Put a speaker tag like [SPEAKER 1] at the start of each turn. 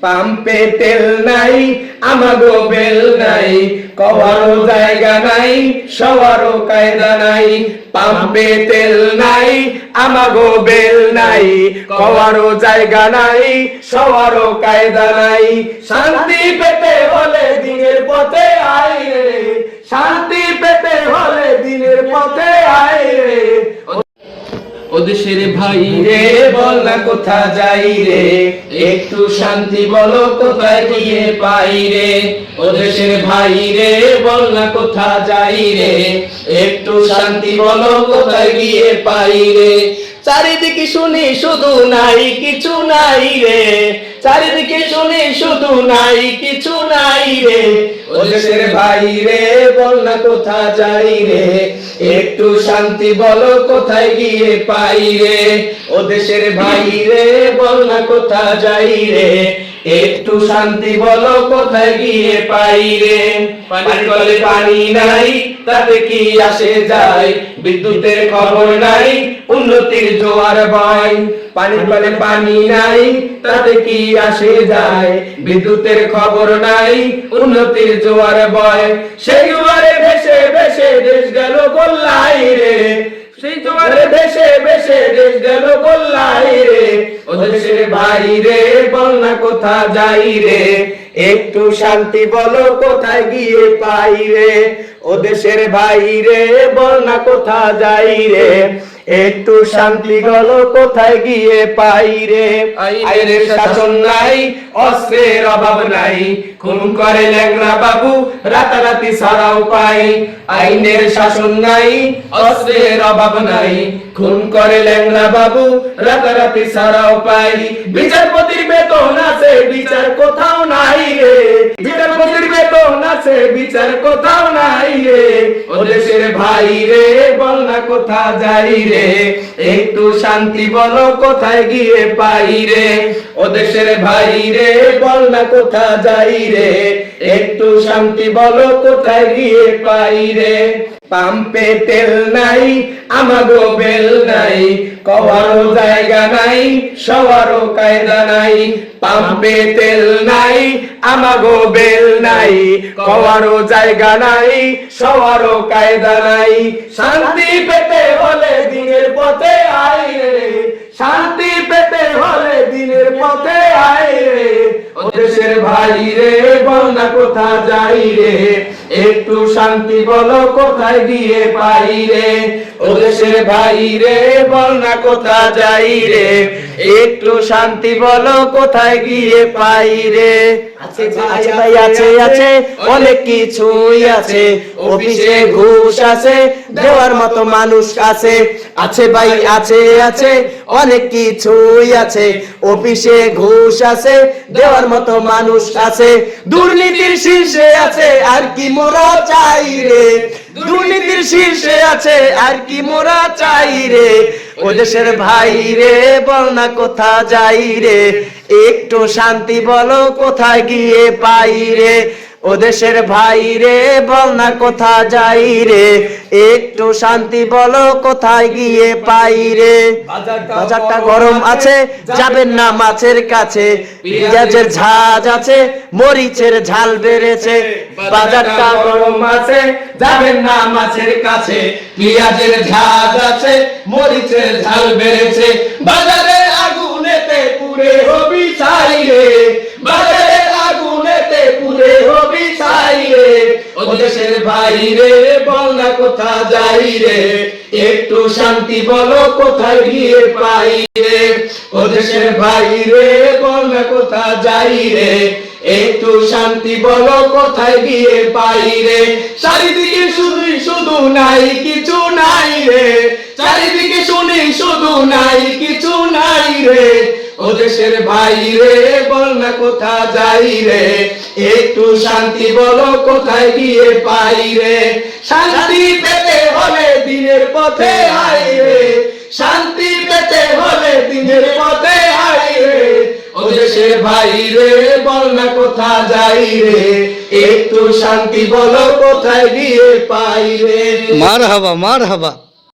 [SPEAKER 1] পাম্পে তেল নাই আমাগো বেল নাই কওয়ারও জায়গা নাই সওয়ারও কায়দা নাই পাম্পে তেল নাই আমাগো বেল নাই কওয়ারও জায়গা নাই সওয়ারও কায়দা নাই শান্তি পেতে হলে দিনের পথে আয় রে শান্তি পেতে হলে দিনের পথে আয় রে ও দেশের ভাই রে বল না কোথা যাই রে একটু শান্তি বলো কোথায় গিয়ে পাই রে ও দেশের ভাই রে বল না কোথা যাই রে একটু শান্তি বলো কোথায় গিয়ে পাই রে চারিদিকে শুনি শুধু নাই কিছু নাই রে চারিদিকে শুনি শুধু নাই কিছু নাই রে ও দেশের ভাই রে বল না কোথা যাই রে একটু শান্তি বলো কোথায় গিয়ে পাই রে ও দেশের ভাই রে বল না কোথা যাই রে একটু শান্তি বলো কোথায় গিয়ে পাই রে পানির কলে পানি নাই তাতে কি আসে যায় বিদ্যুতের খবর নাই উন্নতির জোয়ার বয় পানির কলে পানি নাই তাতে কি আসে যায় বিদ্যুতের খবর নাই উন্নতির জোয়ার বয় সেই জোয়ারে ভেসে ভেসে দেশ গেল গোল্লাই রে সেই জোয়ারে ভেসে ভেসে দেশ গেল গোল্লাই রে ও দেশের ভাই রে বল না কোথা যাই রে একটু শান্তি বলো কোথায় গিয়ে পাই রে ও দেশের ভাই রে বল না কোথা যাই রে একটু শান্তি বলো কোথায় গিয়ে পাই রে আইনের শাসন নাই অস্ত্রের অভাব নাই খুন করে ল্যাংড়া বাবু রাতারাতি ছাড়াও পাই আইনের শাসন নাই অস্ত্রের অভাব নাই খুন করে ল্যাংড়া বাবু রাতারাতি ছাড়াও পাই বিচারপতির বেতন আছে বিচার কোথাও নাই রে বিচারপতির বেতন আছে বিচার কোথাও নাই রে ও দেশের ভাই রে বল না কোথা যাই রে একটু শান্তি বলো কোথায় গিয়ে পাই রে ও দেশের ভাই রে বল না কোথা যাই রে একটু শান্তি বলো কোথায় গিয়ে পাই রে পাম্পে তেল নাই আমাগো বেল নাই কওয়ারও জায়গা নাই সওয়ারও কায়দা নাই পাম্পে তেল নাই আমাগো বেল নাই কওয়ারও জায়গা নাই সওয়ারও কায়দা নাই শান্তি পেতে হলে দিনের পথে আয় রে শান্তি পেতে হলে দিনের পথে আয় রে ও দেশের ভাই রে বল না কোথা যাই রে একটু শান্তি বলো কোথায় গিয়ে পাই রে ও দেশের ভাই রে বল না কোথা যাই রে একটু শান্তি বলো কোথায় গিয়ে পাই রে আছে ভাই আছে আছে অনেক কিছুই আছে অফিসে ঘুষ আছে দেওয়ার মতো মানুষ আছে আছে ভাই আছে আছে অনেক কিছুই আছে অফিসে ঘুষ আছে দেওয়ার মতো মানুষ আছে দুর্নীতির শীর্ষে আছে আর কি মোরা চাই রে দুর্নীতির শীর্ষে আছে আর কি মোরা চাই রে ও দেশের ভাই রে বল না কোথা যাই রে একটু শান্তি বলো কোথায় গিয়ে পাই রে ও দেশের ভাই রে বল না কোথা যাই রে একটু শান্তি বলো কোথায় গিয়ে পাই রে বাজারটা গরম আছে যাবেন না মাছের কাছে পেঁয়াজের ঝাঁজ আছে মরিচের ঝাল বেড়েছে বাজারটা গরম আছে যাবেন না মাছের কাছে পেঁয়াজের ঝাঁজ আছে মরিচের ঝাল বেড়েছে বাজারে আগুনেতে পুড়ে হবি ছাই রে বাজারে আগুনেতে পুড়ে হবি ছাই রে ও দেশের ভাই রে বল না কোথা যাই রে একটু শান্তি বলো কোথায় গিয়ে পাই রে ও দেশের ভাই রে বল না কোথা যাই রে একটু শান্তি বলো কোথায় গিয়ে পাই রে চারিদিকে শুনি শুধু নাই কিছু নাই রে চারিদিকে শুনি শুধু নাই কিছু নাই রে ও দেশের ভাই রে বল না কোথা যাই রে একটু শান্তি বলো কোথায় গিয়ে পাই রে শান্তি পেতে হলে দিনের পথে আয় রে শান্তি পেতে হলে দিনের পথে আয় রে ও দেশের ভাই রে বল না কোথা যাই রে একটু শান্তি বলো কোথায় গিয়ে পাই রে
[SPEAKER 2] মারহাবা মারহাবা।